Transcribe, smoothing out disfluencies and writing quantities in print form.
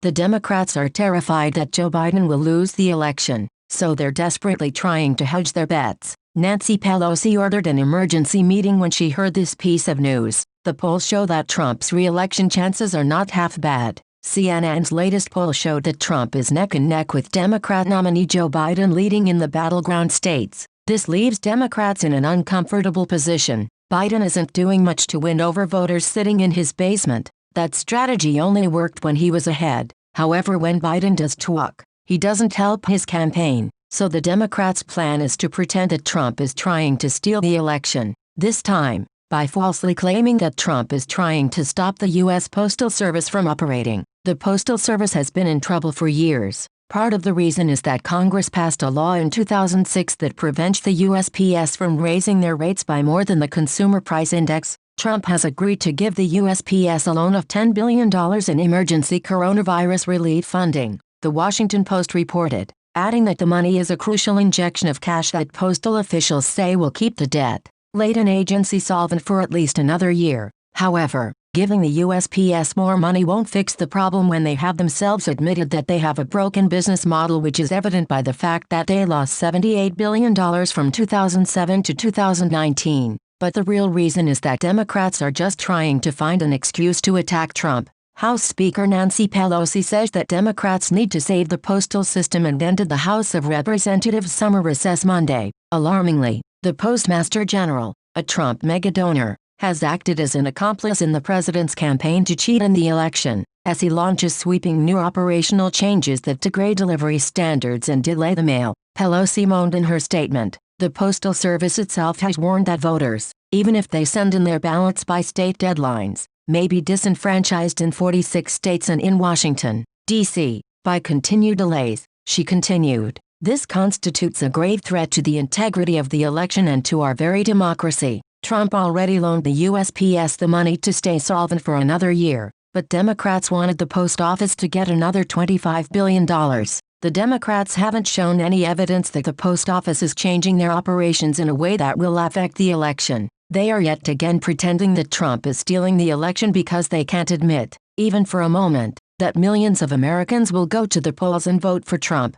The Democrats are terrified that Joe Biden will lose the election, so they're desperately trying to hedge their bets. Nancy Pelosi ordered an emergency meeting when she heard this piece of news. The polls show that Trump's re-election chances are not half bad. CNN's latest poll showed that Trump is neck and neck with Democrat nominee Joe Biden leading in the battleground states. This leaves Democrats in an uncomfortable position. Biden isn't doing much to win over voters sitting in his basement. That strategy only worked when he was ahead. However, when Biden does talk, he doesn't help his campaign. So the Democrats' plan is to pretend that Trump is trying to steal the election. This time, by falsely claiming that Trump is trying to stop the U.S. Postal Service from operating. The Postal Service has been in trouble for years. Part of the reason is that Congress passed a law in 2006 that prevents the USPS from raising their rates by more than the Consumer Price Index. Trump has agreed to give the USPS a loan of $10 billion in emergency coronavirus relief funding, The Washington Post reported, adding that the money is a crucial injection of cash that postal officials say will keep the debt-laden agency solvent for at least another year. However, giving the USPS more money won't fix the problem when they have themselves admitted that they have a broken business model, which is evident by the fact that they lost $78 billion from 2007 to 2019. But the real reason is that Democrats are just trying to find an excuse to attack Trump. House Speaker Nancy Pelosi says that Democrats need to save the postal system and ended the House of Representatives' summer recess Monday. Alarmingly, the Postmaster General, a Trump mega-donor, has acted as an accomplice in the president's campaign to cheat in the election, as he launches sweeping new operational changes that degrade delivery standards and delay the mail. Pelosi moaned in her statement. The Postal Service itself has warned that voters, even if they send in their ballots by state deadlines, may be disenfranchised in 46 states and in Washington, D.C., by continued delays. She continued, "This constitutes a grave threat to the integrity of the election and to our very democracy." Trump already loaned the USPS the money to stay solvent for another year, but Democrats wanted the post office to get another $25 billion. The Democrats haven't shown any evidence that the post office is changing their operations in a way that will affect the election. They are yet again pretending that Trump is stealing the election because they can't admit, even for a moment, that millions of Americans will go to the polls and vote for Trump.